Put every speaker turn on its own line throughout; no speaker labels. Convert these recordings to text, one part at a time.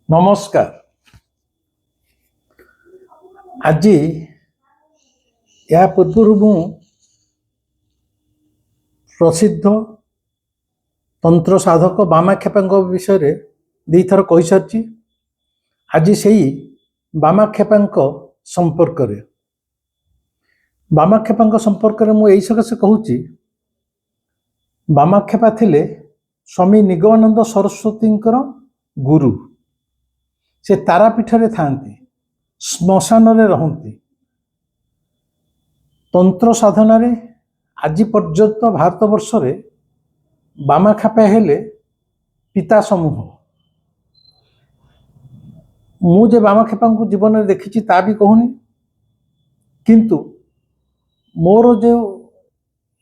नमस्कार। आज या पूर्व मु प्रसिद्ध तंत्र साधक बामाखेपा विषय दी थर कही सारी। आज से बामाखेपा संपर्क रे बामाखेपा संपर्क में मुझे सकाशे कहूँ। बामाखेपा थिले स्वामी निगमानंद सरस्वती गुरु। से तारापीठ रे थांती, श्मशान रे रहती। तंत्र साधना रे आज पर्यंत भारत वर्ष रे बामाखेपा हेले पिता समूह। मुझे बामाखेपा को जीवन में देखी ता भी कहूनी, किंतु मोर जो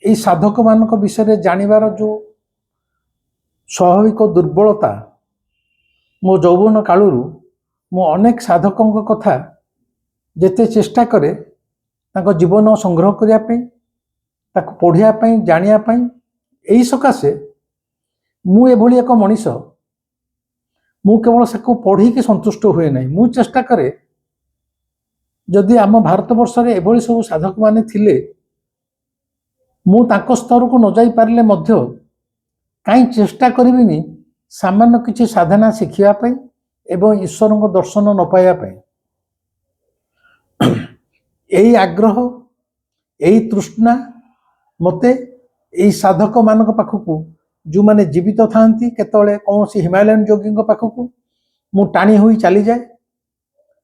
यही साधक मान विषय जानिबार जो स्वाभाविक दुर्बलता मो यौवन कालू मु अनेक साधकों कथा जेते चेष्टा करे ताको जीवन संग्रह करने ताको पढ़ापी जानापी यही सकाशे मु एभली एक मनीष मु केवल से पढ़ी कि संतुष्ट हुए नहीं। मु चेष्टा करे जदि आम भारत वर्ष रे एभली सब साधक माने थिले मु ताको स्तर को न जाई पारले मध्य काई चेष्टा करिबिनी सामान्य किछि साधना शिखिया पई एवं ईश्वर को दर्शन न पाया यही आग्रह यही तृष्णा मते यही साधक मान पाखक जो माने जीवित था केतले कौन हिमालयन योगी पाखक मु टाणी हुई चली जाए।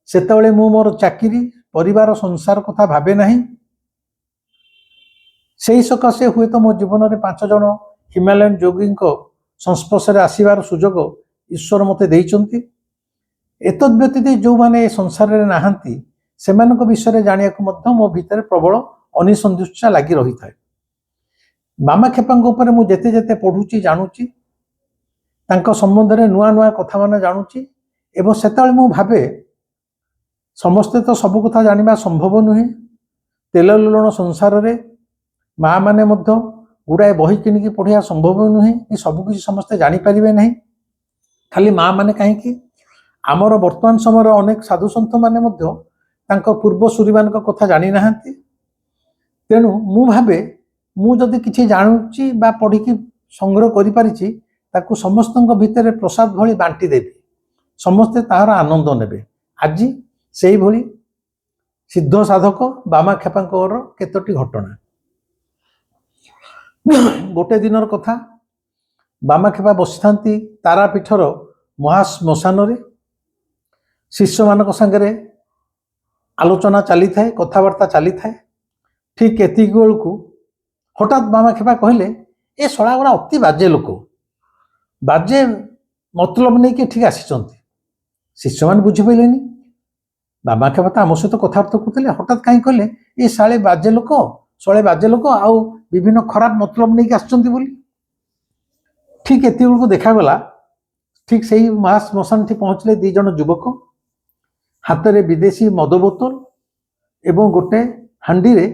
सेतबेले मु मोर चाकरी परिवार संसार कथा भावे नहीं। सही सकाशे हुए तो मो जीवन में 5 जन हिमालयन योगी संस्पर्श आसबार सुजोग ईश्वर मते देइचंती। एतद व्यतीत जो माने संसार रे नाहंती सेमानक विषय जानिया को मध्य मो भीतर प्रबल अनिसंतुष्टा लगी रही थाए। बामाखेपा ऊपर मु जेते जेते पढ़ुची जानुची तांको संबंध रे नुआ नुआ कथा माने जानुची एवं सेतबेले मु भावे समस्ते तो सब कथा जानिबा संभव नुहे। तेल लुण संसार रे माँ माने मध्य गुड़ाए बही किनिकी पढ़िया संभव नुहे कि सबकि समस्ते जानी पारिबे नहीं। खाली माँ माने कहीं आमर वर्तमान समय अनेक साधु सन्थ माने मध्य तांको पूर्व सूरी मान कथा जानी नाहंती। तेणु मु भावे मु जदि किछि जानुची बा पढ़िकी संग्रह करि पारिछि ताकू समस्तଙ୍କ भितर प्रसाद भली बांटी देबी, समस्ते ताहार आनंद नेबे। आज सेही भली सिद्ध साधक बामाखेपांकर केतोटी घटना। गोटे दिनर कथा, बामाखेपा बसिथांती तारापीठर महाश्मशान रे शिष्य मान संगे आलोचना चली थाए, कथबार्ता चली थाए। ठीक एति बेलू हठात बामाखेपा कहले ए शला गुड़ा अति बाजे लोक, बाजे मतलब नहीं कि ठीक आसी। शिष्य मान बुझीपारे। बामाखेपा तो आम सहित कथबार्ता करते, हठात कहीं कहले ये शाले बाजे लोक, शले बाजे लोक आउ विभिन्न खराब मतलब नहीं कि ठीक एति बेलू देखागला। ठीक से ही महाश्मशान ठी पहुँचले 2 जन युवक, हाथ में विदेशी मद बोतल एवं गोटे हांडी रे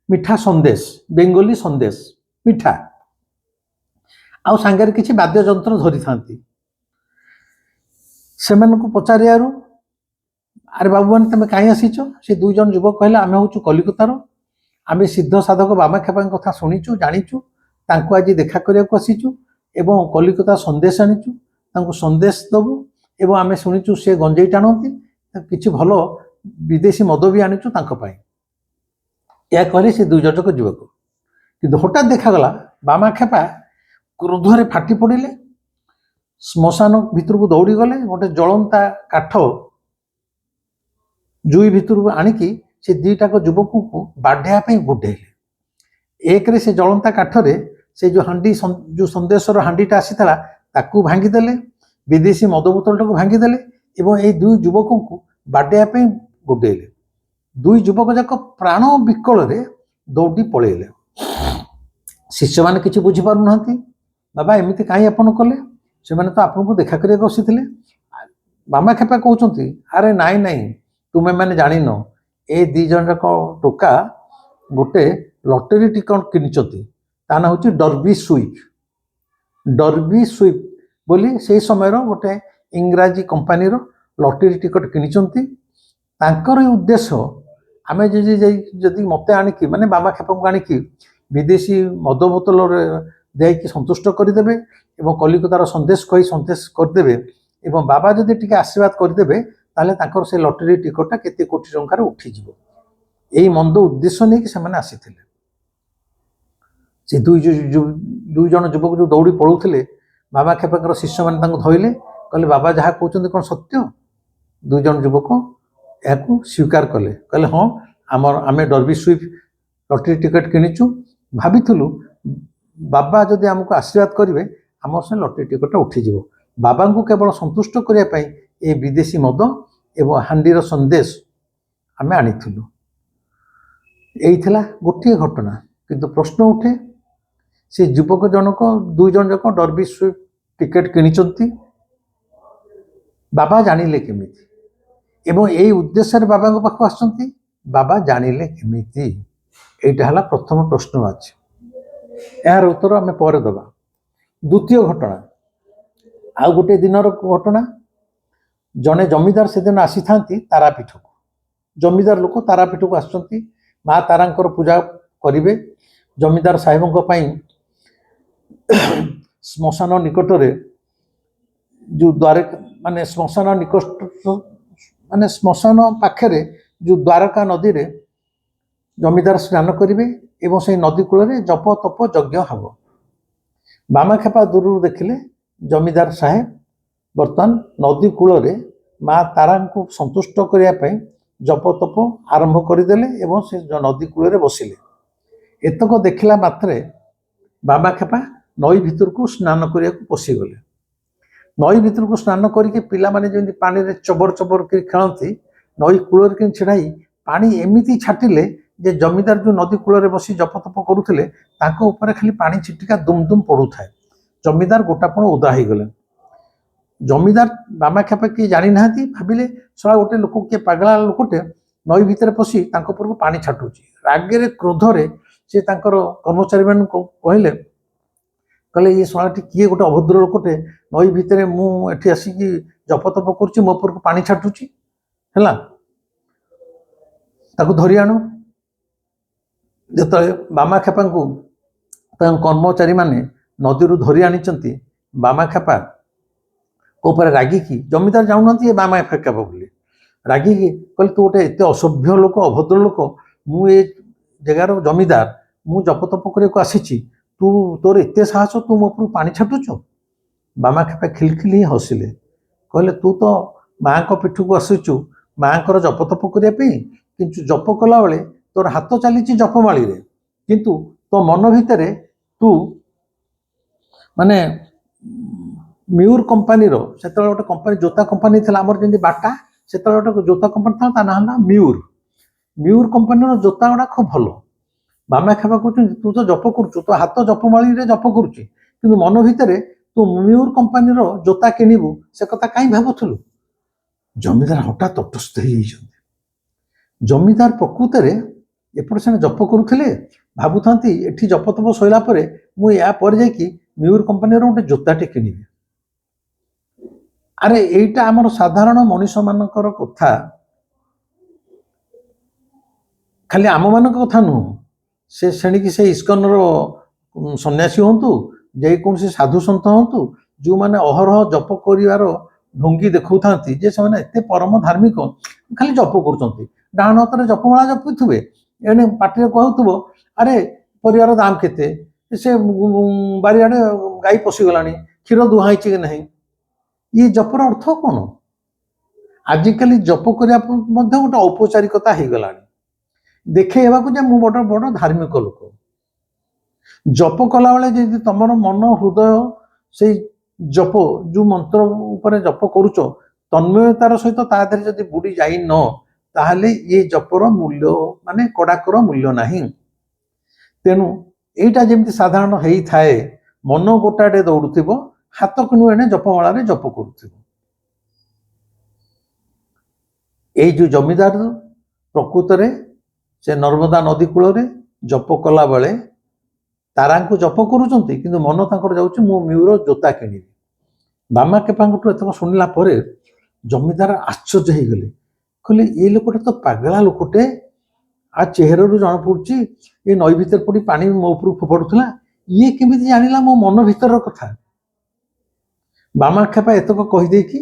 मिठा संदेश, बेंगोली संदेश मिठा आउ सांगे किसी वाद्य यंत्र धरी थांती। से पचारियारू अरे बाबू मान तुम कहीं आसीच? से 2 जन युवक कहले आम हूँ कलिकतार, आम सिद्ध साधक बामाखेपा कथा शुणीचु जानीचु, तांको आज देखा करने को आसीचु एवं कलिकता संदेश आनीचु, तांको संदेश दबु एवं आम शुणीचु से गंजेई टाणती, किसी भल विदेशी मद भी आनीचु तांको पाई। या कहले से 2 जन युवक। कि हठात देखागला बामाखेपा क्रोधरे फाटी पड़े, श्मशान भितर को दौड़ी गले। गोटे जलंता काठ जुई भितर आणिकी से 2टाक युवक को बाढ़ापी गुडेले। एक रे से जलंता काठरे से जो हांडी जो संदेशर हांडीटा आसीला ताकू भांगीदेले, विदेशी मद बोतलटा को भांगीदेले एवं ये 2 युवक को बाढ़ापी गुडेले। 2 युवक जाक प्राण विकल दौड़ी पलैले। शिष्य मैंने किसी बुझीपार ना, बाबा एमती कहीं आपन कले? से मैंने तो आपको देखा करने बसी। बामाखेपा कहते अरे नाई नाई तुम्हें मैंने जान ए 2 जन जाक टोका गोटे लटरी टिकट किनिचती, ता ना हूँ डर्बी स्वीप। डर्बी स्वीप बोली से समय गोटे इंग्राजी कंपानी लटरी टिकट किनिचंती तांकर उद्देश्य आमे जदि मते आनिकी माने बाबा खेपा आनिकी विदेशी मद बोतल देकी संतुष्ट करदेवे एवं कलिकतार संदेश कही संदेश करदेवे एवं बाबा जदि टिके आशीर्वाद करदेवे ताले तांकर से लटरी टिकटा केते कोटी टंकार उठिଯିବ एई मंद उद्देश्य नहीं कि सेमाने आसीथिले से दुई जन युवक जो दौड़ी पड़ुथिले बाबा खेपाकर शिष्य मैंने धरले कहले बाबा जहाँ कहते कौन सत्य दुई जन युवक या स्वीकार कले कहले हाँ आमर आमे डर्बी स्वीप लटरी टिकट किनिचु भाविलु बाबा जदि आमको आशीर्वाद करेंगे आम से लटरी टिकट उठिଯିବ बाबा को केवल संतुष्ट करने ये विदेशी मद एवं हांडीर संदेश आमे आनिथिलु यही गोटे घटना किंतु प्रश्न उठे से युवक जनक दुई जन जक डर्बी स्वीप टिकेट किनिचंती बाबा जानिले केमिति एवं यही उद्देश्य बाबा पाखु आसचंती बाबा जानिले केमिति एटा हला प्रथम प्रश्न अछि यार उत्तर आमे पर दबा द्वितीय घटना आ गोटे दिनर घटना जने जमीदार से दिन आसी थांती तारापीठ को जमीदार लोक तारापीठ को आसचंती माँ तारांकर पूजा करिवे जमीदार साहेबों पई श्मशान निकट रे जो द्वार माने श्मशान निकट माने श्मशान पाखे जो द्वारका नदी रे जमीदार स्नान करिवे एवं से नदी कूल रे जप तप यज्ञ हब बामा खेपा दूर देखिले जमीदार साहेब बर्तमान नदी कूल रे माँ तारा को संतुष्ट करने जप तप आरंभ करदेले एवं से नदी कूल रे बसिले एतक देखला मात्रे बाबा खेपा नई भितर को स्नान करने को पशिगले नई भितर को स्नान करके पिला माने जमी पानी रे चबर चबर कर खेलती नई कूल के छिड़ाई पानी एमती छाटिले जे जमीदार जो नदी कूल रे बसी जप तप करुले खाली पानी छिटिका दुम दुम पड़ू थाए जमीदार गोटापण उदा हो गले जमीदार बामा खेपा किए जानी ना भाविले सला गोटे लोक किए पागला लोकटे नई भितर पशि पर पानी छाटुची रागे क्रोधरे से कर्मचारी मान कहले कहले ये शलाटी किए गोटे अभद्र लोकटे नई भितर मुझे आसिकी जपतप कर मो पर पानी छाटुची है धरी आण जो बामा खेपा को कर्मचारी माने नदी धरी आनी बामा खेपा कोपर रागिकी जमीदार जाऊना ये बामा खेपा बोली रागिकी कहले तू गोटे एत असभ्य लोक अभद्र लोक मुझे जगार जमीदार मु जपतप करने आसी तू तोर एत साहस तू मो पर पानी छाटुच बामा खेपा खिलखिल ही हसिले कहले तू तो माँ को पीठ को आसुचु माँ को जपतप करने कि जप कला बेले तोर हाथ चली जपमाड़ी रे किंतु तो मन भितर तू माने म्यूर कंपानी से गोटे कंपानी जोता कंपानी थी आमर जमी बाटा से गोटे जोता कंपानी था ना म्यूर म्यूर कंपानी जोता गुड़ा खूब भल बामा खेपा कहते तू तो जप करुचु तो हाथ जपमाड़ी रे जप करुच्ची कि मन भितर तू म्यूर कंपानी जोता किणबू से कथा कहीं भावुलु जमीदार हठात तटस्थ हो जमीदार प्रकृत एपट से जप करुले भावुता एटी जप तप सैला मुझे म्यूर कंपानी गोटे जोताटे किणबी अरे यहीटा आमर साधारण मनीष मानकर कथा खाली आम मान कथा नुह से श्रेणी से इस्कन सन्यासी हूँ जेको साधु सन्त हूँ जो मैंने अहरह जप कर ढोंगी देखा जे से एत परम धार्मिक खाली जप कर डाण हाथ जपमाला जपुवे एने पार्टी कहूब अरे परिवार दाम केते से बारियाड़े गाई पशिगला क्षीर दुहाई कि ना ये जपर अर्थ कौन आजिकल जप करने गोटे औपचारिकता हो गला देखे मु बड़ बड़ धार्मिक लोक जप कला बेले तुम मन हृदय से जप जो मंत्र उपर जप करुच तन्मयतार सहित तादेह जब बुड़ी जाई न ताहले ये जपर मूल्य माने कड़ाकर मूल्य नहीं तेणु यहीटा जमी साधारण होई थाए मन गोटाटे दौड़ुव हाथ किणु एने जपमाला जप करुव यही जो जमीदार प्रकृत में से नर्मदा नदी कूल जप कला बेले तारा को जप करुँच कि मन तक जाऊँ मु म्यूर जोता किणवी ବାମାକ୍ଷେପାଙ୍କଠୁ ଏତକ ଶୁଣିଲା ପରେ ଜମିଦାର ଆଶ୍ଚର୍ଯ୍ୟ ହେଇଗଲେ, କହିଲେ ଏ ଲୋକଟା ତ ପାଗଳା ଲୋକଟେ, ଆ ଚେହେରାରୁ ଜଣାପଡୁଛି ଏ ନଈ ଭିତରେ ପଡି ପାଣି ମୋ ଉପରକୁ ଫୋପାଡୁଥିଲା, ଇଏ କେମିତି ଜାଣିଲା ମୋ ମନ ଭିତରର କଥା। ବାମାକ୍ଷେପା ଏତକ କହିଦେଇକି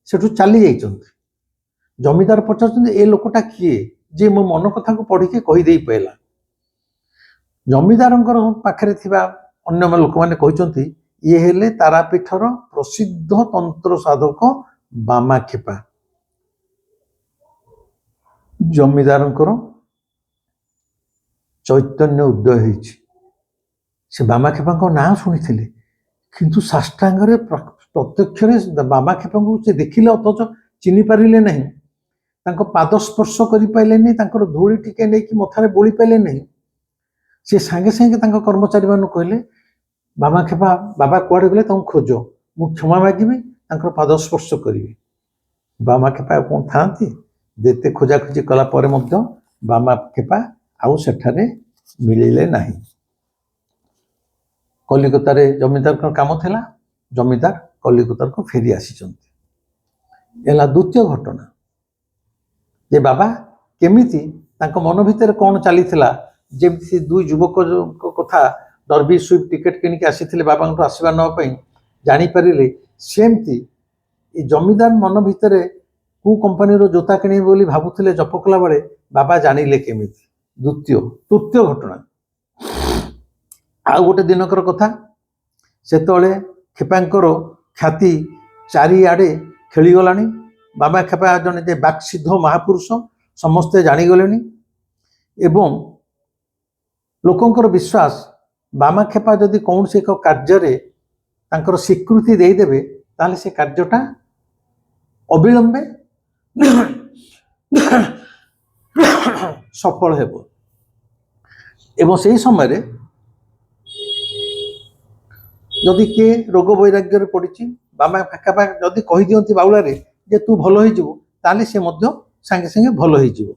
ସେଠୁ ଚାଲି ଯାଇଛନ୍ତି। ଜମିଦାର ପଚାରୁଛନ୍ତି ଏ ଲୋକଟା କିଏ, ଯେ ମୋ ମନ କଥାକୁ ପଢିକି କହିଦେଇ ପାରିଲା। ଜମିଦାରଙ୍କର ପାଖରେ ଥିବା ଅନ୍ୟ ଲୋକମାନେ କହିଛନ୍ତି ଇଏ ହେଲେ ତାରାପୀଠର ପ୍ରସିଦ୍ଧ ତନ୍ତ୍ର ସାଧକ ବାମାକ୍ଷେପା। ଜମିଦାରଙ୍କର ଚୈତନ୍ୟ ଉଦୟ ହେଇଛି। ସେ ବାମାକ୍ଷେପାଙ୍କ ନାଁ ଶୁଣିଥିଲେ, କିନ୍ତୁ ସାଷ୍ଟାଙ୍ଗରେ ପ୍ରତ୍ୟକ୍ଷରେ ବାମାକ୍ଷେପାଙ୍କୁ ସେ ଦେଖିଲେ ଅଥଚ ଚିହ୍ନି ପାରିଲେ ନାହିଁ। ତାଙ୍କ ପାଦ ସ୍ପର୍ଶ କରିପାରିଲେନି, ତାଙ୍କର ଧୂଳି ଟିକେ ନେଇକି ମଥାରେ ବୋଳି ପାରିଲେ ନାହିଁ। ସେ ସାଙ୍ଗେ ସାଙ୍ଗେ ତାଙ୍କ କର୍ମଚାରୀମାନଙ୍କୁ କହିଲେ ବାମାକ୍ଷେପା ବାବା କୁଆଡ଼େ ଗଲେ, ତାଙ୍କୁ ଖୋଜ, ମୁଁ କ୍ଷମା ମାଗିବି, ତାଙ୍କର ପାଦ ସ୍ପର୍ଶ କରିବି। ବାମାକ୍ଷେପା ଆଉ କ'ଣ ଥାନ୍ତି? ଯେତେ ଖୋଜାଖୋଜି କଲା ପରେ ମଧ୍ୟ ବାମାକ୍ଷେପା ଆଉ ସେଠାରେ ମିଳିଲେ ନାହିଁ। କଲିକତାରେ ଜମିଦାରଙ୍କ କାମ ଥିଲା, ଜମିଦାର କଲିକତାକୁ ଫେରି ଆସିଛନ୍ତି। ହେଲା ଦ୍ୱିତୀୟ ଘଟଣା, ଯେ ବାବା କେମିତି ତାଙ୍କ ମନ ଭିତରେ କ'ଣ ଚାଲିଥିଲା, ଯେମିତି ଦୁଇ ଯୁବକଙ୍କ କଥା ଡର୍ବି ସୁଇଫ୍ଟ ଟିକେଟ କିଣିକି ଆସିଥିଲେ ବାବାଙ୍କଠୁ ଆଶୀର୍ବାଦ ନେବା ପାଇଁ, ଜାଣିପାରିଲେ ସେମିତି ଏ ଜମିଦାର ମନ ଭିତରେ କୋଉ କମ୍ପାନୀର ଜୋତା କିଣିବେ ବୋଲି ଭାବୁଥିଲେ ଜପ କଲା ବେଳେ ବାବା ଜାଣିଲେ କେମିତି। ତୃତୀୟ ଘଟଣା, ଆଉ ଗୋଟେ ଦିନକର କଥା, ସେତେବେଳେ ଖେପାଙ୍କର ଖ୍ୟାତି ଚାରିଆଡ଼େ ଖେଳିଗଲାଣି। ବାମାକ୍ଷେପା ଜଣେ ଯେ ବାକ୍ସିଦ୍ଧ ମହାପୁରୁଷ ସମସ୍ତେ ଜାଣିଗଲେଣି ଏବଂ ଲୋକଙ୍କର ବିଶ୍ୱାସ ବାମାକ୍ଷେପା ଯଦି କୌଣସି ଏକ କାର୍ଯ୍ୟରେ ତାଙ୍କର ସ୍ୱୀକୃତି ଦେଇଦେବେ ତାହେଲେ ସେ କାର୍ଯ୍ୟଟା ଅବିଳମ୍ବେ ସଫଳ ହେବ। ଏବଂ ସେହି ସମୟରେ ଯଦି କିଏ ରୋଗ ବୈରାଗ୍ୟରେ ପଡ଼ିଛି, ବାମାକ୍ଷେପା ଯଦି କହିଦିଅନ୍ତି ବାଉଳାରେ ଯେ ତୁ ଭଲ ହେଇଯିବୁ, ତାହେଲେ ସେ ମଧ୍ୟ ସାଙ୍ଗେ ସାଙ୍ଗେ ଭଲ ହେଇଯିବ।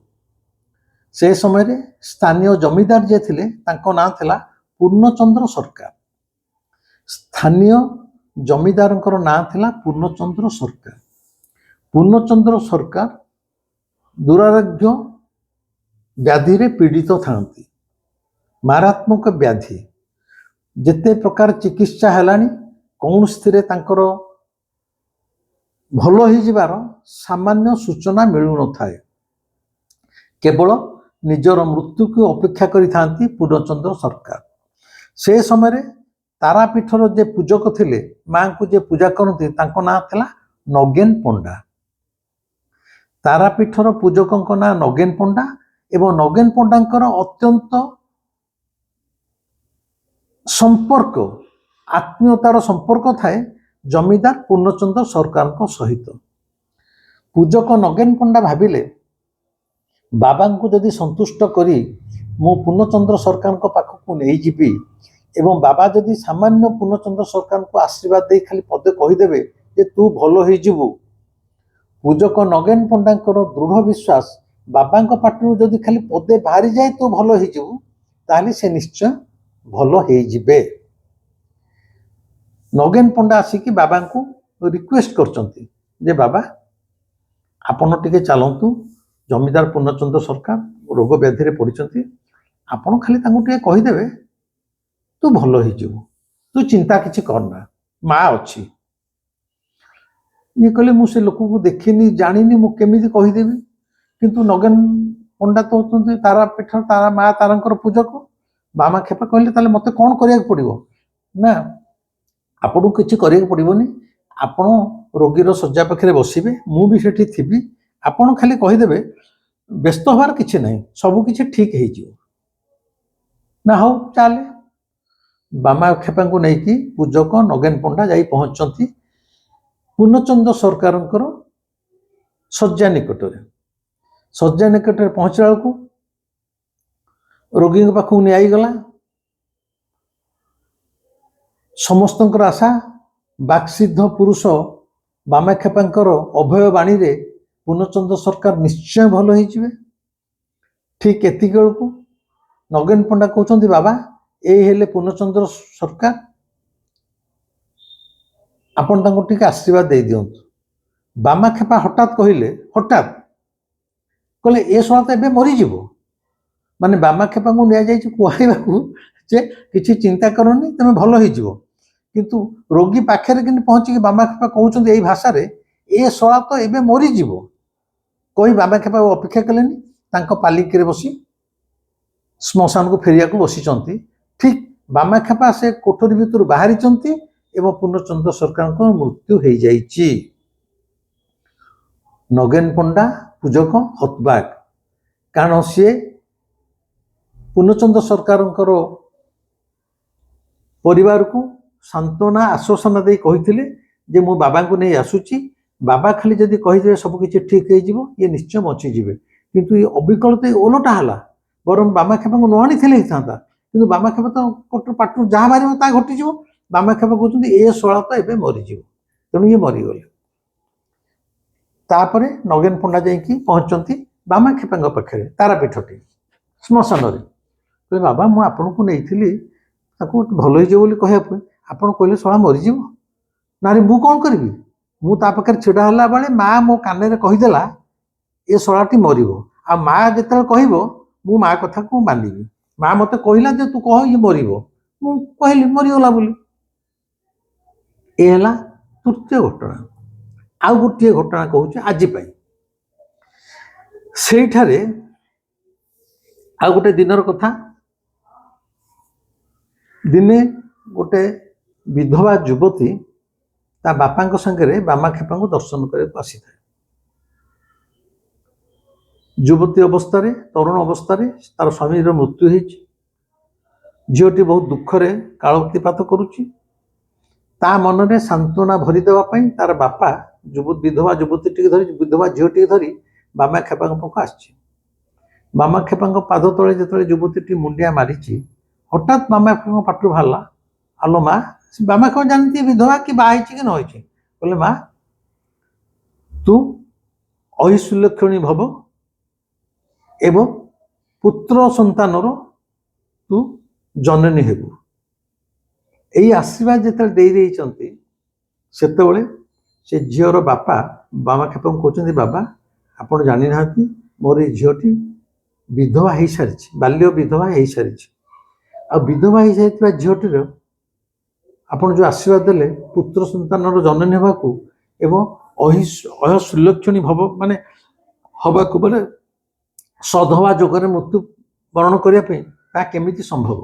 ସେ ସମୟରେ ସ୍ଥାନୀୟ ଜମିଦାର ଯିଏ ଥିଲେ ତାଙ୍କ ନାଁ ଥିଲା ପୂର୍ଣ୍ଣଚନ୍ଦ୍ର ସରକାର। ସ୍ଥାନୀୟ ଜମିଦାରଙ୍କର ନାଁ ଥିଲା ପୂର୍ଣ୍ଣଚନ୍ଦ୍ର ସରକାର। ପୂର୍ଣ୍ଣଚନ୍ଦ୍ର ସରକାର ଦୁରାରୋଗ୍ୟ ବ୍ୟାଧିରେ ପୀଡ଼ିତ ଥାନ୍ତି। ମାରାତ୍ମକ ବ୍ୟାଧି, ଯେତେ ପ୍ରକାର ଚିକିତ୍ସା ହେଲାଣି କୌଣସିଥିରେ ତାଙ୍କର ଭଲ ହେଇଯିବାର ସାମାନ୍ୟ ସୂଚନା ମିଳୁନଥାଏ। କେବଳ ନିଜର ମୃତ୍ୟୁକୁ ଅପେକ୍ଷା କରିଥାନ୍ତି ପୂର୍ଣ୍ଣଚନ୍ଦ୍ର ସରକାର। ସେ ସମୟରେ ତାରାପୀଠର ଯେ ପୂଜକ ଥିଲେ, ମାଙ୍କୁ ଯେ ପୂଜା କରନ୍ତି, ତାଙ୍କ ନାଁ ଥିଲା ନଗେନ ପଣ୍ଡା। ତାରାପୀଠର ପୂଜକଙ୍କ ନାଁ ନଗେନ ପଣ୍ଡା ଏବଂ ନଗେନ ପଣ୍ଡାଙ୍କର ଅତ୍ୟନ୍ତ ସମ୍ପର୍କ, ଆତ୍ମୀୟତାର ସମ୍ପର୍କ ଥାଏ ଜମିଦାର ପୂର୍ଣ୍ଣଚନ୍ଦ୍ର ସରକାରଙ୍କ ସହିତ। ପୂଜକ ନଗେନ ପଣ୍ଡା ଭାବିଲେ ବାବାଙ୍କୁ ଯଦି ସନ୍ତୁଷ୍ଟ କରି ମୁଁ ପୂର୍ଣ୍ଣଚନ୍ଦ୍ର ସରକାରଙ୍କ ପାଖକୁ ନେଇଯିବି ଏବଂ ବାବା ଯଦି ସାମାନ୍ୟ ପୂର୍ଣ୍ଣଚନ୍ଦ୍ର ସରକାରଙ୍କୁ ଆଶୀର୍ବାଦ ଦେଇ ଖାଲି ପଦେ କହିଦେବେ ଯେ ତୁ ଭଲ ହେଇଯିବୁ, ପୂଜକ ନଗେନ ପଣ୍ଡାଙ୍କର ଦୃଢ଼ ବିଶ୍ୱାସ ବାବାଙ୍କ ପାଟିରୁ ଯଦି ଖାଲି ପଦେ ବାହାରିଯାଏ ତୁ ଭଲ ହେଇଯିବୁ, ତାହେଲେ ସେ ନିଶ୍ଚୟ ଭଲ ହେଇଯିବେ। ନଗେନ ପଣ୍ଡା ଆସିକି ବାବାଙ୍କୁ ରିକ୍ୱେଷ୍ଟ କରିଛନ୍ତି ଯେ ବାବା ଆପଣ ଟିକେ ଚାଲନ୍ତୁ, ଜମିଦାର ପୂର୍ଣ୍ଣଚନ୍ଦ୍ର ସରକାର ରୋଗ ବ୍ୟାଧିରେ ପଡ଼ିଛନ୍ତି, ଆପଣ ଖାଲି ତାଙ୍କୁ ଟିକେ କହିଦେବେ ତୁ ଭଲ ହେଇଯିବୁ, ତୁ ଚିନ୍ତା କିଛି କରନା, ମା ଅଛି। ଇଏ କହିଲେ ମୁଁ ସେ ଲୋକକୁ ଦେଖିନି, ଜାଣିନି, ମୁଁ କେମିତି କହିଦେବି। କିନ୍ତୁ ନଗେନ ପଣ୍ଡା ତ ହେଉଛନ୍ତି ତାରାପୀଠର ମା ତାରାଙ୍କର ପୂଜକ। ବାମାକ୍ଷେପା କହିଲେ ତାହେଲେ ମୋତେ କ'ଣ କରିବାକୁ ପଡ଼ିବ? ନା, ଆପଣଙ୍କୁ କିଛି କରିବାକୁ ପଡ଼ିବନି, ଆପଣ ରୋଗୀର ଶଯ୍ୟା ପାଖରେ ବସିବେ, ମୁଁ ବି ସେଠି ଥିବି, ଆପଣ ଖାଲି କହିଦେବେ, ବ୍ୟସ୍ତ ହେବାର କିଛି ନାହିଁ, ସବୁ କିଛି ଠିକ ହେଇଯିବ। ନା ହଉ ଚାଲେ। ବାମାକ୍ଷେପାଙ୍କୁ ନେଇକି ପୂଜକ ନଗେନ ପଣ୍ଡା ଯାଇ ପହଞ୍ଚନ୍ତି ପୂର୍ଣ୍ଣଚନ୍ଦ୍ର ସରକାରଙ୍କର ଶଯ୍ୟା ନିକଟରେ। ଶଯ୍ୟା ନିକଟରେ ପହଞ୍ଚିଲା ବେଳକୁ ରୋଗୀଙ୍କ ପାଖକୁ ନିଆଗଲା। ସମସ୍ତଙ୍କର ଆଶା ବାକ୍ସିଦ୍ଧ ପୁରୁଷ ବାମାକ୍ଷେପାଙ୍କର ଅଭୟ ବାଣୀରେ ପୂର୍ଣ୍ଣଚନ୍ଦ୍ର ସରକାର ନିଶ୍ଚୟ ଭଲ ହେଇଯିବେ। ଠିକ ଏତିକି ବେଳକୁ ନଗେନ ପଣ୍ଡା କହୁଛନ୍ତି ବାବା ଏଇ ହେଲେ ପୂର୍ଣ୍ଣଚନ୍ଦ୍ର ସରକାର। ଆପଣ ତାଙ୍କୁ ଟିକେ ଆଶୀର୍ବାଦ ଦେଇ ଦିଅନ୍ତୁ। ବାମାକ୍ଷେପା ହଠାତ୍ କହିଲେ ଏ ଶଳା ତ ଏବେ ମରିଯିବ। ମାନେ ବାମାକ୍ଷେପାଙ୍କୁ ନିଆଯାଇଛି କୁହାଇବାକୁ ଯେ କିଛି ଚିନ୍ତା କରନି, ତମେ ଭଲ ହେଇଯିବ। କିନ୍ତୁ ରୋଗୀ ପାଖରେ କିନ୍ତୁ ପହଞ୍ଚିକି ବାମାକ୍ଷେପା କହୁଛନ୍ତି ଏଇ ଭାଷାରେ, ଏ ଶଳା ତ ଏବେ ମରିଯିବ। କହି ବାମାକ୍ଷେପା ଅପେକ୍ଷା କଲେନି, ତାଙ୍କ ପାଲିକିରେ ବସି ଶ୍ମଶାନକୁ ଫେରିବାକୁ ବସିଛନ୍ତି। ଠିକ୍ ବାମାକ୍ଷେପା ସେ କୋଠରୀ ଭିତରୁ ବାହାରିଛନ୍ତି ଏବଂ ପୂର୍ଣ୍ଣଚନ୍ଦ୍ର ସରକାରଙ୍କ ମୃତ୍ୟୁ ହେଇଯାଇଛି। ନଗେନ ପଣ୍ଡା ପୂଜକ ହତବାଗ, କାରଣ ସିଏ ପୂର୍ଣ୍ଣଚନ୍ଦ୍ର ସରକାରଙ୍କର ପରିବାରକୁ ସାନ୍ତ୍ୱନା ଆଶ୍ୱାସନା ଦେଇ କହିଥିଲେ ଯେ ମୁଁ ବାବାଙ୍କୁ ନେଇ ଆସୁଛି, ବାବା ଖାଲି ଯଦି କହିଦେବେ ସବୁ କିଛି ଠିକ୍ ହେଇଯିବ, ଇଏ ନିଶ୍ଚୟ ବଞ୍ଚିଯିବେ। କିନ୍ତୁ ଏ ଅବିକଳ ତ ଓଲଟା ହେଲା, ବରଂ ବାମାକ୍ଷେପାଙ୍କୁ ନ ଆଣିଥିଲେ ହେଇଥାନ୍ତା। କିନ୍ତୁ ବାମାକ୍ଷେପା ତ ପାଟିରୁ ଯାହା ବାହାରିବ ତାହା ଘଟିଯିବ। ବାମାକ୍ଷେପା କହୁଛନ୍ତି ଏ ଶଳା ତ ଏବେ ମରିଯିବ, ତେଣୁ ଇଏ ମରିଗଲେ। ତାପରେ ନଗେନ ପଣ୍ଡା ଯାଇକି ପହଞ୍ଚନ୍ତି ବାମାକ୍ଷେପାଙ୍କ ପାଖରେ, ତାରାପୀଠଟି ଶ୍ମଶାନରେ। କହିଲେ ବାବା ମୁଁ ଆପଣଙ୍କୁ ନେଇଥିଲି ତାକୁ ଭଲ ହେଇଯିବ ବୋଲି କହିବା ପାଇଁ, ଆପଣ କହିଲେ ଶଳା ମରିଯିବ। ନାରେ ମୁଁ କ'ଣ କରିବି, ମୁଁ ତା ପାଖରେ ଛିଡ଼ା ହେଲା ବେଳେ ମା ମୋ କାନରେ କହିଦେଲା ଏ ଶଳାଟି ମରିବ। ଆଉ ମା ଯେତେବେଳେ କହିବ ମୁଁ ମା କଥାକୁ ମାନିବି। ମା ମତେ କହିଲା ଯେ ତୁ କହ ଇଏ ମରିବ, ମୁଁ କହିଲି ମରିଗଲା ବୋଲି। ଏ ହେଲା ତୃତୀୟ ଘଟଣା। ଆଉ ଗୋଟିଏ ଘଟଣା କହୁଛି ଆଜି ପାଇଁ। ସେଇଠାରେ ଆଉ ଗୋଟେ ଦିନର କଥା। ଦିନେ ଗୋଟେ ବିଧବା ଯୁବତୀ ତା ବାପାଙ୍କ ସାଙ୍ଗରେ ବାମାକ୍ଷେପାଙ୍କୁ ଦର୍ଶନ କରିବାକୁ ଆସିଥାଏ। ଯୁବତୀ ଅବସ୍ଥାରେ, ତରୁଣ ଅବସ୍ଥାରେ ତାର ସ୍ୱାମୀର ମୃତ୍ୟୁ ହେଇଛି। ଝିଅଟି ବହୁତ ଦୁଃଖରେ କାଳ ଅତିବାହିତ କରୁଛି। ତା ମନରେ ସାନ୍ତ୍ୱନା ଭରିଦେବା ପାଇଁ ତାର ବାପା ବିଧବା ଯୁବତୀଟିକୁ ଧରି, ବିଧବା ଝିଅଟିକୁ ଧରି ବାମାକ୍ଷେପାଙ୍କ ପାଖକୁ ଆସିଛି। ବାମାକ୍ଷେପାଙ୍କ ପାଦ ତଳେ ଯେତେବେଳେ ଯୁବତୀଟି ମୁଣ୍ଡିଆ ମାରିଛି, ହଠାତ୍ ବାମାକ୍ଷେପାଙ୍କ ପାଟିରୁ ବାହାରିଲା, ଆଲୋ ମା। ବାମାକ୍ଷେପା ଜାଣିଛି ବିଧବା କି ବାହା ହେଇଛି କି ନ ହେଇଛି। କହିଲେ ମା ତୁ ଐଶ୍ୱଲ୍ୟକ୍ଷଣୀ ଭବ ଏବଂ ପୁତ୍ର ସନ୍ତାନର ତୁ ଜନନୀ ହେବୁ। ଏଇ ଆଶୀର୍ବାଦ ଯେତେବେଳେ ଦେଇଛନ୍ତି, ସେତେବେଳେ ସେ ଝିଅର ବାପା ବାମାକ୍ଷେପାଙ୍କୁ କହୁଛନ୍ତି ବାବା ଆପଣ ଜାଣିନାହାନ୍ତି ମୋର ଏଇ ଝିଅଟି ବିଧବା ହେଇସାରିଛି, ବାଲ୍ୟ ବିଧବା ହେଇସାରିଛି। ଆଉ ବିଧବା ହେଇଯାଇଥିବା ଝିଅଟିର ଆପଣ ଯେଉଁ ଆଶୀର୍ବାଦ ଦେଲେ ପୁତ୍ର ସନ୍ତାନର ଜନନୀ ହେବାକୁ ଏବଂ ଐଶ୍ୱଲ୍ୟକ୍ଷଣୀ ଭବ ମାନେ ହବାକୁ, ମାନେ ସଧବା ଯୋଗରେ ମୃତ୍ୟୁ ବରଣ କରିବା ପାଇଁ, ତାହା କେମିତି ସମ୍ଭବ।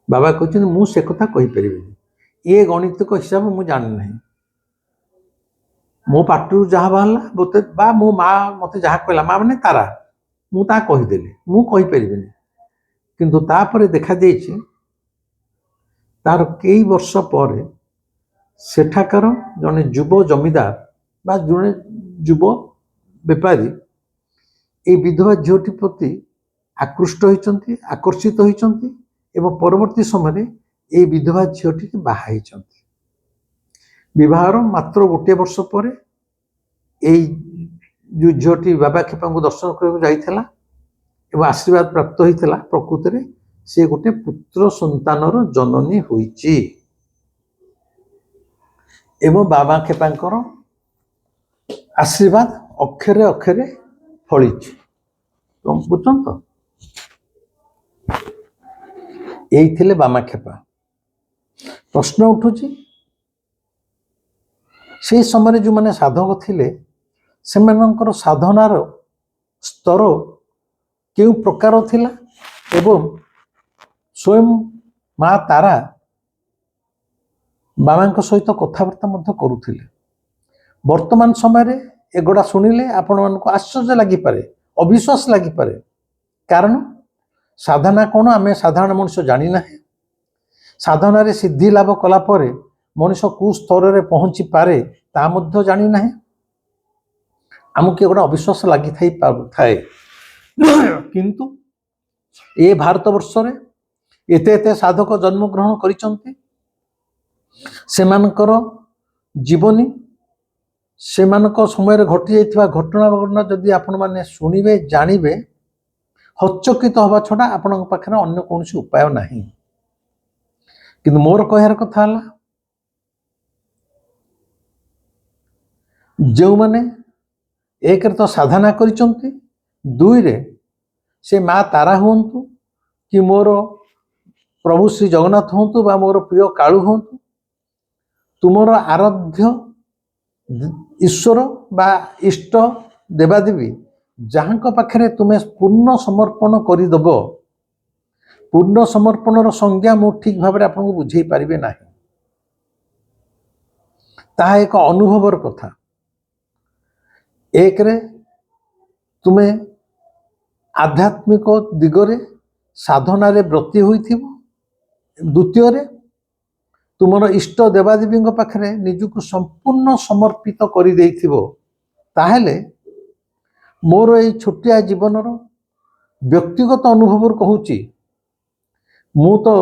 ବାବା କହିଛନ୍ତି ମୁଁ ସେ କଥା କହିପାରିବିନି, ଏ ଗଣିତିକ ହିସାବ ମୁଁ ଜାଣିନାହିଁ। ମୋ ପାଟିରୁ ଯାହା ବାହାରିଲା ବା ମୋ ମା ମତେ ଯାହା କହିଲା, ମା ମାନେ ତାରା, ମୁଁ ତାହା କହିଦେଲି, ମୁଁ କହିପାରିବିନି। କିନ୍ତୁ ତାପରେ ଦେଖାଯାଇଛି ତାର କେଇ ବର୍ଷ ପରେ ସେଠାକାର ଜଣେ ଯୁବ ଜମିଦାର ବା ଜଣେ ଯୁବ ବେପାରୀ এই ବିଧବା ଝିଅଟି ପ୍ରତି আকୃଷ୍ଟ ହୋଇଛନ୍ତି, ଆକର୍ଷିତ ହୋଇଛନ୍ତି ଏବଂ ପରବର୍ତ୍ତୀ ସମୟରେ এই ବିଧବା ଝିଅଟିକୁ ବାହା ହେଇଛନ୍ତି। ବିବାହର ମାତ୍ର ଗୋଟିଏ ବର୍ଷ ପରେ এই ଯେଉଁ ଝିଅଟି ବାମାକ୍ଷେପାଙ୍କୁ ଦର୍ଶନ କରିବାକୁ ଯାଇଥିଲା ଏବଂ ଆଶୀର୍ବାଦ ପ୍ରାପ୍ତ ହୋଇଥିଲା, ପ୍ରକୃତରେ ସେ ଗୋଟେ ପୁତ୍ର ସନ୍ତାନର ଜନନୀ ହୋଇଛି ଏବଂ ବାମାକ୍ଷେପାଙ୍କର ଆଶୀର୍ବାଦ ଅକ୍ଷରେ ଅକ୍ଷରେ ଫଳିଛି। ବୁଝୁଛନ୍ତି ତ? ଏଇ ଥିଲେ ବାମାକ୍ଷେପା। ପ୍ରଶ୍ନ ଉଠୁଛି সেই ସମୟରେ ଯେଉଁମାନେ ସାଧକ ଥିଲେ ସେମାନଙ୍କର ସାଧନାର ସ୍ତର କେଉଁ ପ୍ରକାର ଥିଲା ଏବଂ ସ୍ୱୟଂ ମା ତାରା ବାବାଙ୍କ ସହିତ କଥାବାର୍ତ୍ତା ମଧ୍ୟ କରୁଥିଲେ। ବର୍ତ୍ତମାନ ସମୟରେ ଏଗୁଡ଼ା ଶୁଣିଲେ ଆପଣମାନଙ୍କୁ ଆଶ୍ଚର୍ଯ୍ୟ ଲାଗିପାରେ, ଅବିଶ୍ୱାସ ଲାଗିପାରେ। କାରଣ ସାଧନା କ'ଣ ଆମେ ସାଧାରଣ ମଣିଷ ଜାଣିନାହିଁ। ସାଧନାରେ ସିଦ୍ଧି ଲାଭ କଲା ପରେ ମଣିଷ କେଉଁ ସ୍ତରରେ ପହଞ୍ଚି ପାରେ ତାହା ମଧ୍ୟ ଜାଣିନାହିଁ। ଆମକୁ ଏଗୁଡ଼ା ଅବିଶ୍ୱାସ ଲାଗିଥାଏ। କିନ୍ତୁ ଏ ଭାରତବର୍ଷରେ ଏତେ ଏତେ ସାଧକ ଜନ୍ମଗ୍ରହଣ କରିଛନ୍ତି। ସେମାନଙ୍କର ଜୀବନୀ, ସେମାନଙ୍କ ସମୟରେ ଘଟି ଯାଇଥିବା ଘଟଣା ଯଦି ଆପଣମାନେ ଶୁଣିବେ, ଜାଣିବେ, ହଚକିତ ହେବା ଛଡ଼ା ଆପଣଙ୍କ ପାଖରେ ଅନ୍ୟ କୌଣସି ଉପାୟ ନାହିଁ। କିନ୍ତୁ ମୋର କହିବାର କଥା ହେଲା जो माने एक तो साधना करिचंती, दुई रे से माँ तारा हुंतु कि मोर प्रभु श्री जगन्नाथ हुंतु बा मोर प्रिय कालू हुंतु, तुमर आराध्य ईश्वर बा इष्ट देवादेवी जहाँ पाखे तुम्हें पूर्ण समर्पण करदेव, पूर्ण समर्पणर संज्ञा मु ठीक भाव आपको बुझे पारे ना, ताहा एक अनुभवर कथा। एक रे तुम्हें आध्यात्मिक दिगरे साधनारे ब्रती होइथिबो, द्वितीय रे तुमर इष्ट देवादेवी पाखे निजक संपूर्ण समर्पित कर देइथिबो, ताहेले मोर ये छोटिया जीवनर व्यक्तिगत अनुभव कहूची, मु तो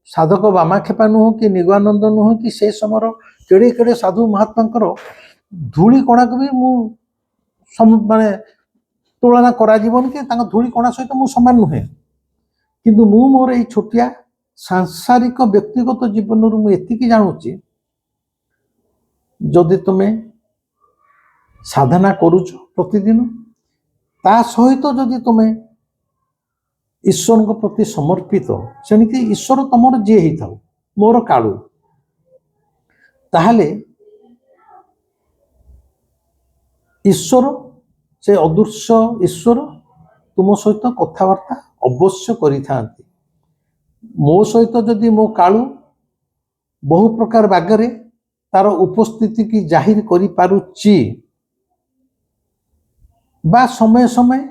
साधक बामाखेपा नुह कि निगमानंद नुह कि से समय केड़े केड़े साधु महात्मा धूली कणा को भी माने तुलना करा जीवन कि धूली कणा सहित मु समान नुहे, किंतु मु मोर ये छोटिया सांसारिक व्यक्तिगत जीवन रु एतिकी जानुची, जदि तुमे साधना करुच प्रतिदिन ता सहित जदि तुमे ईश्वर को प्रति समर्पित, सेमिति ईश्वर तुमर जी ही थाउ मोर कालू, ताहले ईश्वर से अदृश्य ईश्वर तुम सहित कथबार्ता अवश्य करि थांती। मो सहित जदि मो कालू बहु प्रकार बागरे तार उपस्थिति की जाहिर करि पारुची बा समय समय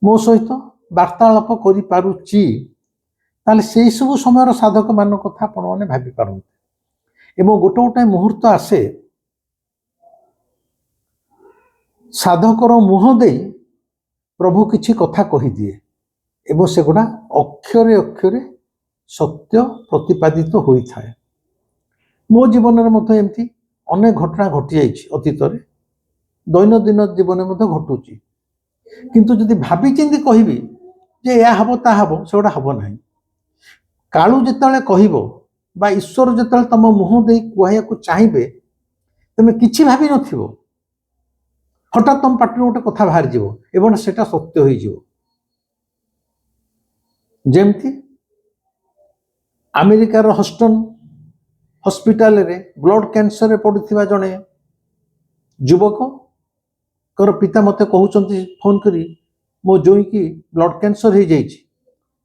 मो सहित वार्तालाप करि पारुची, ताले से सब समय साधक मान कथा आपण माने भाबी पारंती। एवं गोटे गोटे मुहूर्त आसे साधकर मुह दे प्रभु किछि कथा कहि दिए एवं से गुड़ा अक्षरे अक्षरे सत्य प्रतिपादित होई थाए। मो जीवन में मत एमती अनेक घटना घटी जाइछि अतीत रे, दैनंदिन जीवन में घटुची, किंतु जदि भाभी चिंती कहबी जे या हबो ता हबो सेगुड़ा हबो नाही। कालू जेतेबेले कहबो बा ईश्वर जेतेबेले तम मुह दे कहया को चाहिबे, तमे किछि भाबी नथिबो, हठात तुम पाटी गोटे कथा बाहर जीवो एवं सेटा सत्य होई जीवो। जेमती अमेरिकार हस्टन हॉस्पिटल रे ब्लड कैंसर रे पड़ुथिबा जणे युवक कर पिता मते कहउचंती फोन करी मो जोई की ब्लड कैंसर हो जाइछि,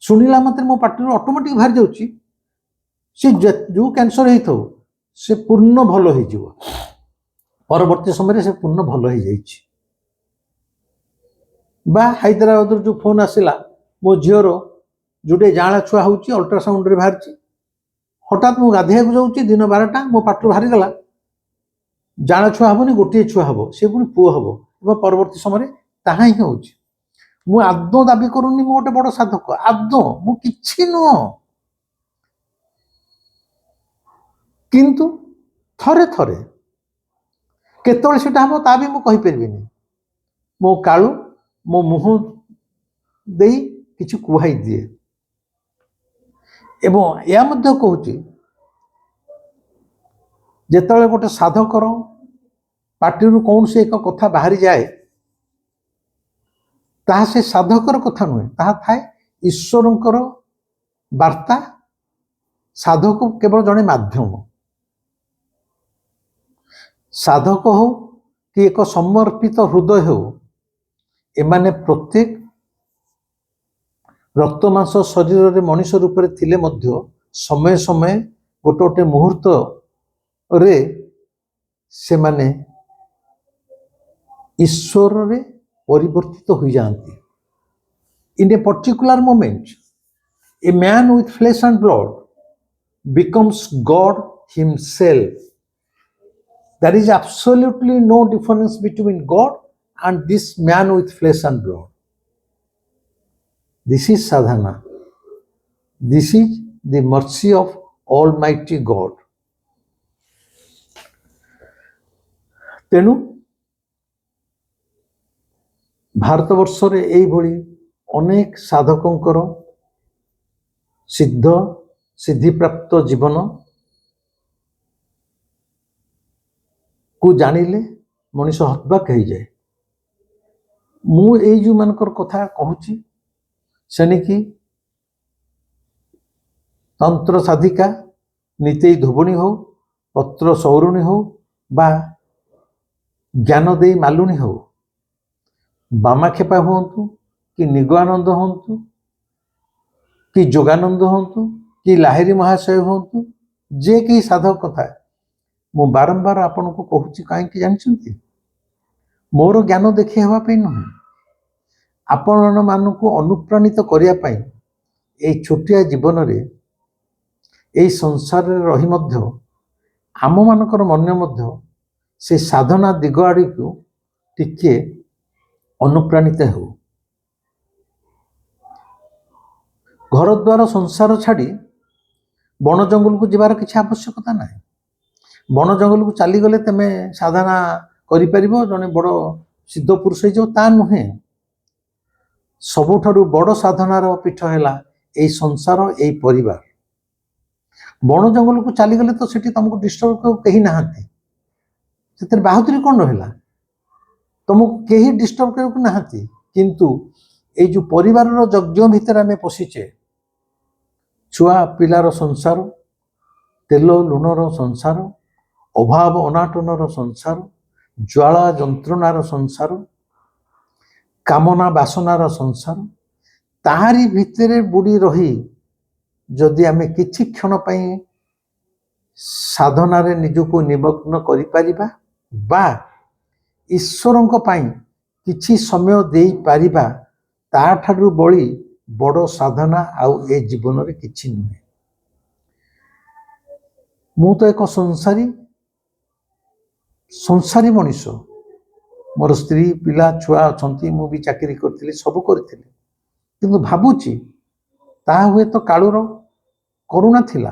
सुनिला मते मो पाटी ऑटोमेटिक बाहर जाउछि से जो कैंसर हेइ थौ से पूर्ण भलो हो जीवो, परवर्ती समय से पूर्ण भलो हो जाइछि। बा हैदराबाद जो फोन आसिला मो झीवर जोटे जाँला छुआ होउछि अल्ट्रासाउंड रे बाहर, हठात मु गाधे को जाउछि दिन 12टा मो पाटू बाहरी गला जाँला छुआ हबनी गोटे छुआ हबो से पुणी पुओ हबो एवं परवर्ती समय ताहा ही होउछि। मु आदौ दाबी करूनी मु गोटे बड़ साधक, आदौ मु किछि नुह, किंतु थरे थरे केतବେଳେ सेटा हबो ता भी मु कहि परबिनी। मो कालू मो मुह देई किछि कुहाई दिए एवं या मध्य कहूची जेतବେଳେ गोटे साधकर पार्टी कौन से एक कथा बाहरी जाए ताहा से साधकर कथा नुहे, ताहा थाए ईश्वरंकर वार्ता, साधक केवल जड़े माध्यम, साधक हो कि एक समर्पित हृदय हो, एमाने प्रत्येक रक्त मांस शरीर रे मनुष्य रूप रे थिले मध्य समय समय गोटे गोटे मुहूर्त रे से माने ईश्वर रे परिवर्तित हो जाती। In a particular moment a man with flesh and blood becomes God himself. There is absolutely no difference between God and this man with flesh and blood. This is sadhana. This is the mercy of Almighty God. तेणु भारतवर्ष रे एई भली अनेक साधकंकर सिद्ध सिद्धि प्राप्त जीवन को जानिले मनीष हतबाक हो जाए। मु एई जो मानकर कथा कहूची सेनिकी तंत्र साधिका नीति धुबुणी हो पत्र सौरुणी हो बा ज्ञान दे मालुणी हो बामाखेपा हूँ कि निगवानंद हूँ कि जोगानंद हूँ कि लाहिरी महाशय हूँ जे कि साधक कथा मु बारंबार आपन को कहूँ कहीं जानते मोर ज्ञान देखी हवाई नुह आपण मानक अनुप्राणित करने छोटिया जीवन रे यही संसार रही मध्य आम मानकर मन मध्य से साधना दिग आड़ को टिके अनुप्राणित हो घर द्वार संसार छाड़ी बण जंगल को जीवार किसी आवश्यकता ना बण जंगल को चलीगले तुम साधना कर जड़े बड़ सिद्ध पुरुष हो नुहे सबुठारु बड़ साधनार पीठ है यही संसार यही परिवार बण जंगल को चलीगले तो सेठी तुमको डिस्टर्ब कहीं नहांती से बाहुतरी कौन रहा तुमको कहीं डिस्टर्ब करने नहांती किंतु ये जो परिवार यज्ञ भितर आम पशिचे छुआ पिलार संसार तेल लुणर संसार अभाव अनाटनर संसार ज्वाला जंत्रणार संसार कामना बासनार संसार ताहारी भितर बुड़ी रही जदि आमे किछि क्षण पई साधना रे निजको निमग्न करि परिबा बा ईश्वरंक पई किछि समय देई परिबा ता ठारु बळी बड़ साधना आउ ए जीवन रे किछि नुहे मु तो एक संसारी मनीष मोर स्त्री पिला छुआ अछंती मु भी चाकरी करथिली सब करथिली किंतु भाबुची ता हुए तो कालुर करुणा थिला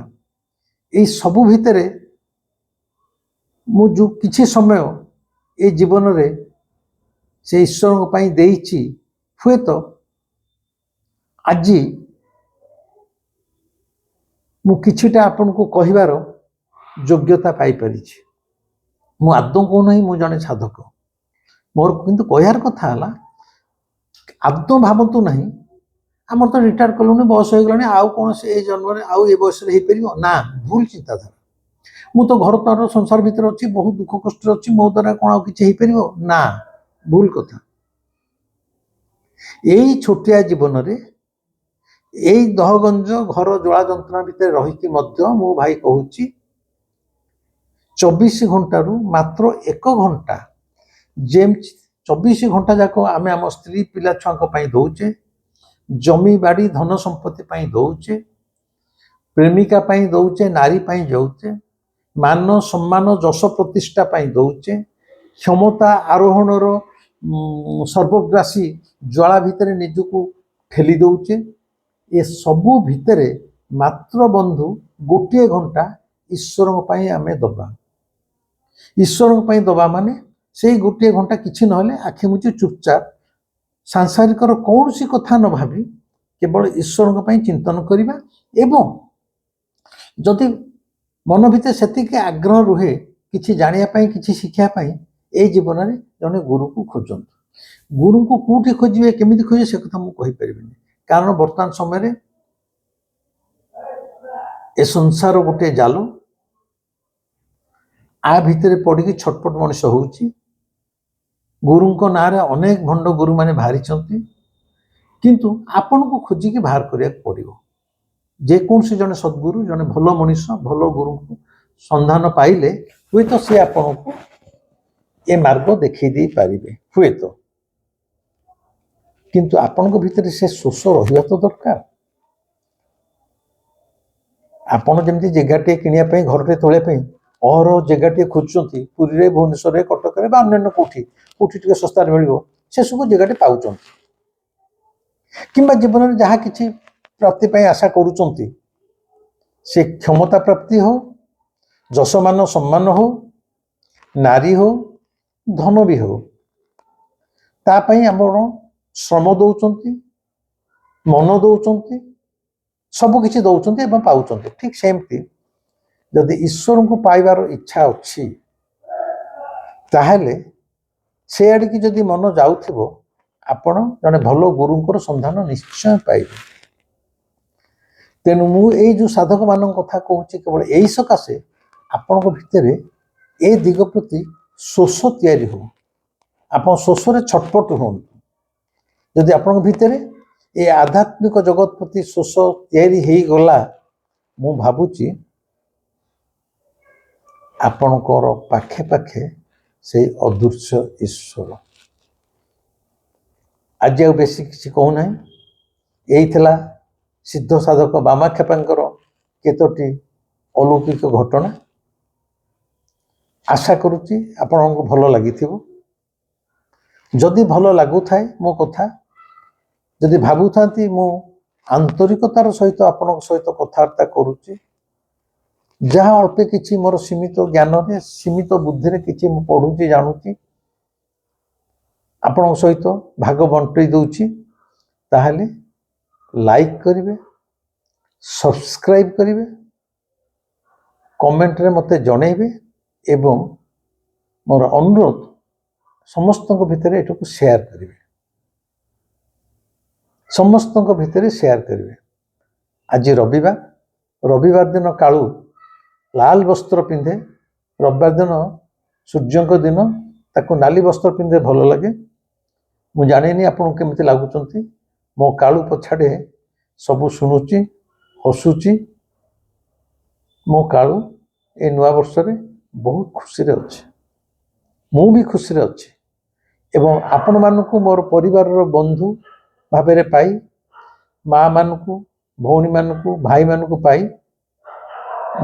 ए सबु भितरे मु जो किछि समय ए जीवन रे से ईश्वर पई देइछि हुए तो आज मु किछिटा आपन को कहिवार योग्यता पाई परिछि मु आदौ को नहीं मु जने साधक मोर किंतु कहयार कथा हला आदौ भावतु नहीं आमर तो रिटायर कलुनी बयस हो गलानी आउ कौन से जन्म आउ ए बयस रे हो ना भूल चिंताधारा मु तो घर तार संसार भितर अच्छी बहुत दुख कष्ट अच्छी मो द्वारा कौन आउ किछि हो ना भूल कथा यही छोटिया जीवन रे यही दहगंज घर ज्वाला जंत्रणा भितर रही मु भाई कहूची 24 घंटा रु मात्र 1 घंटा जेम 24 घंटा जाक आम आम स्त्री पिला छुआ दौचे जमी बाड़ी धन संपत्ति पाई दौचे प्रेमिका पाई दौचे नारी पाई जाऊचे मान सम्मान जश प्रतिष्ठा पाई दौचे क्षमता आरोहणर सर्वग्रासी ज्वाला भितर निजको ठेली दौचे ये सबू भितरे मात्र बंधु गोटे घंटा ईश्वर आमे दबा ईश्वर दबा माने से गोटे घंटा किछि नहले आखि मुझे चुपचाप सांसारिक कौन सी कथा न भावी केवल ईश्वर चिंतन करवा एवं जदि मन भितर से आग्रह रुहे किछि जानिया किछि शिक्षा ए जीवन में जने गुरु को खोजत गुरु को कौटी खोजे केमी खोजे से कथा मुझे कहीपर कारण बर्तमान समय ए संसार गोटे जाल आ भितर पड़ी छटपट मनुष्य होउची गुरु ना रे अनेक भंड गुरु माने बाहरी किंतु आपण को खोजिकी बाहर करिया पड़ो जेकोसी जने सद्गुरु जने भल मनीष भल गुरु को संधान पाइले हुए तो सी आपण को ए मार्ग देखई दे पारिबे हुए तो किंतु आपण को भीतर से शोष रहिबा तो दरकार आपण जमती जगहटे किनिया पई घरटे तोले पई और जगहटे खोजुचंती पुरी रे भुवनेश्वर रे कटक रे बा अन्य कोठी कोठी टिके सस्ता मिलिबो से सब जगहटे पाउचंती किंबा जीवन में जहाँ किछि प्राप्ति पई आशा करूचंती से क्षमता प्राप्ति हो जसमान सम्मान हो नारी हो धन भी हो ता पई हमर श्रम दौचंती मन दौचंती सब किछि दौचंती एवं पाउचंती ठीक सेमती जदि ईश्वर को पाइबार इच्छा अच्छी ତାହେଲେ ସେ ଆଡ଼ିକି ଯଦି ମନ ଯାଉଥିବ ଆପଣ ଜଣେ ଭଲ ଗୁରୁଙ୍କର ସନ୍ଧାନ ନିଶ୍ଚୟ ପାଇବେ। ତେଣୁ ମୁଁ ଏଇ ଯେଉଁ ସାଧକମାନଙ୍କ କଥା କହୁଛି କେବଳ ଏଇ ସକାଶେ ଆପଣଙ୍କ ଭିତରେ ଏ ଦିଗ ପ୍ରତି ଶୋଷ ତିଆରି ହଉ, ଆପଣ ଶୋଷରେ ଛଟପଟ ହୁଅନ୍ତୁ। ଯଦି ଆପଣଙ୍କ ଭିତରେ ଏ ଆଧ୍ୟାତ୍ମିକ ଜଗତ ପ୍ରତି ଶୋଷ ତିଆରି ହେଇଗଲା, ମୁଁ ଭାବୁଛି ଆପଣଙ୍କର ପାଖେ ପାଖେ ସେଇ ଅଦୃଶ୍ୟ ଈଶ୍ୱର। ଆଜି ଆଉ ବେଶୀ କିଛି କହୁନାହିଁ। ଏଇ ଥିଲା ସିଦ୍ଧ ସାଧକ ବାମାକ୍ଷେପାଙ୍କର କେତୋଟି ଅଲୌକିକ ଘଟଣା। ଆଶା କରୁଛି ଆପଣଙ୍କୁ ଭଲ ଲାଗିଥିବ। ଯଦି ଭଲ ଲାଗୁଥାଏ ମୋ କଥା, ଯଦି ଭାବୁଥାନ୍ତି ମୁଁ ଆନ୍ତରିକତାର ସହିତ ଆପଣଙ୍କ ସହିତ କଥାବାର୍ତ୍ତା କରୁଛି, ଯାହା ଅଳ୍ପ କିଛି ମୋର ସୀମିତ ଜ୍ଞାନରେ ସୀମିତ ବୁଦ୍ଧିରେ କିଛି ମୁଁ ପଢ଼ୁଛି ଜାଣୁଛି ଆପଣଙ୍କ ସହିତ ଭାଗ ବଣ୍ଟେଇ ଦେଉଛି, ତାହେଲେ ଲାଇକ୍ କରିବେ, ସବସ୍କ୍ରାଇବ୍ କରିବେ, କମେଣ୍ଟରେ ମୋତେ ଜଣେଇବେ ଏବଂ ମୋର ଅନୁରୋଧ ସମସ୍ତଙ୍କ ଭିତରେ ଏଟାକୁ ସେୟାର କରିବେ, ସମସ୍ତଙ୍କ ଭିତରେ ସେୟାର କରିବେ। ଆଜି ରବିବାର ଦିନ କାଳୁ ଲାଲ ବସ୍ତ୍ର ପିନ୍ଧେ। ରବିବାର ଦିନ ସୂର୍ଯ୍ୟଙ୍କ ଦିନ, ତାକୁ ନାଲି ବସ୍ତ୍ର ପିନ୍ଧେ ଭଲ ଲାଗେ। ମୁଁ ଜାଣିନି ଆପଣଙ୍କୁ କେମିତି ଲାଗୁଛନ୍ତି। ମୋ କାଳୁ ପଛାଡ଼େ ସବୁ ଶୁଣୁଛି, ହସୁଛି। ମୋ କାଳୁ ଏ ନୂଆ ବର୍ଷରେ ବହୁତ ଖୁସିରେ ଅଛି, ମୁଁ ବି ଖୁସିରେ ଅଛି ଏବଂ ଆପଣମାନଙ୍କୁ ମୋର ପରିବାରର ବନ୍ଧୁ ଭାବରେ ପାଇ, ମା ମାନଙ୍କୁ, ଭଉଣୀମାନଙ୍କୁ, ଭାଇମାନଙ୍କୁ ପାଇ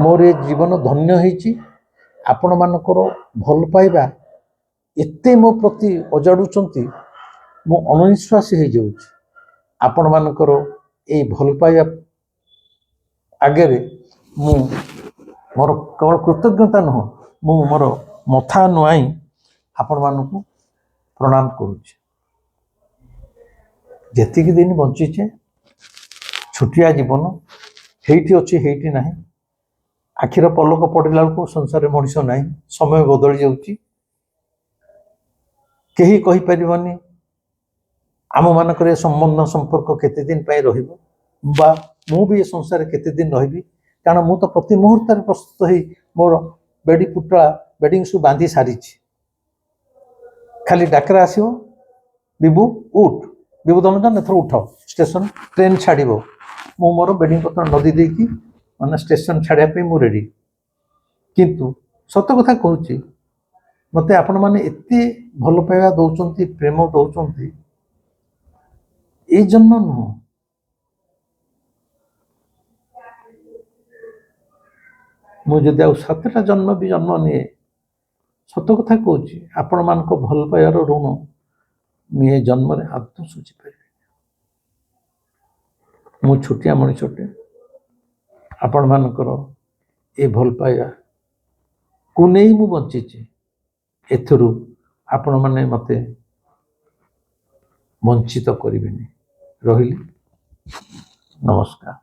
ମୋର ଏ ଜୀବନ ଧନ୍ୟ ହେଇଛି। ଆପଣମାନଙ୍କର ଭଲ ପାଇବା ଏତେ ମୋ ପ୍ରତି ଅଜାଡ଼ୁଛନ୍ତି, ମୁଁ ଅଣନିଶ୍ୱାସୀ ହେଇଯାଉଛି। ଆପଣମାନଙ୍କର ଏଇ ଭଲ ପାଇବା ଆଗରେ ମୁଁ ମୋର କେବଳ କୃତଜ୍ଞତା ନୁହଁ, ମୁଁ ମୋର ମଥା ନୁଆଇଁ ଆପଣମାନଙ୍କୁ ପ୍ରଣାମ କରୁଛି। ଯେତିକି ଦିନ ବଞ୍ଚିଛେ, ଛୋଟିଆ ଜୀବନ, ହେଇଠି ଅଛି ହେଇଠି ନାହିଁ। ଆଖିର ପଲକ ପଡ଼ିଲା ବେଳକୁ ସଂସାରରେ ମଣିଷ ନାହିଁ, ସମୟ ବଦଳି ଯାଉଛି। କେହି କହିପାରିବନି ଆମମାନଙ୍କର ଏ ସମ୍ବନ୍ଧ ସମ୍ପର୍କ କେତେ ଦିନ ପାଇଁ ରହିବ, ବା ମୁଁ ବି ଏ ସଂସାରରେ କେତେ ଦିନ ରହିବି। କାରଣ ମୁଁ ତ ପ୍ରତି ମୁହୂର୍ତ୍ତରେ ପ୍ରସ୍ତୁତ ହେଇ ମୋର ବେଡ଼ି ପୁଟଳା ବେଡ଼ିଂ ସବୁ ବାନ୍ଧି ସାରିଛି। ଖାଲି ଡାକରା ଆସିବ, ବିଭୁ ଉଠ, ବିଭୁ ଦଣ୍ଡନ ଏଥର ଉଠ, ଷ୍ଟେସନ ଟ୍ରେନ୍ ଛାଡ଼ିବ, ମୁଁ ମୋର ବେଡ଼ିଂ ପତ୍ର ନଦୀ ଦେଇକି ମାନେ ଷ୍ଟେସନ ଛାଡ଼ିବା ପାଇଁ ମୁଁ ରେଡ଼ି। କିନ୍ତୁ ସତ କଥା କହୁଛି, ମୋତେ ଆପଣମାନେ ଏତେ ଭଲ ପାଇବା ଦେଉଛନ୍ତି, ପ୍ରେମ ଦେଉଛନ୍ତି, ଏଇ ଜନ୍ମ ନୁହଁ, ମୁଁ ଯଦି ଆଉ 7ଟା ଜନ୍ମ ବି ଜନ୍ମ ନିଏ, ସତ କଥା କହୁଛି ଆପଣମାନଙ୍କ ଭଲ ପାଇବାର ଋଣ ମୁଁ ଏ ଜନ୍ମରେ ଆଦୌ ଶୁଝିପାରିବି। ମୁଁ ଛୋଟିଆ ମଣିଷଟେ, ଆପଣମାନଙ୍କର ଏ ଭଲ ପାଇବାକୁ ନେଇ ମୁଁ ବଞ୍ଚିଛି। ଏଥିରୁ ଆପଣମାନେ ମୋତେ ବଞ୍ଚିତ କରିବେନି। ରହିଲି, ନମସ୍କାର।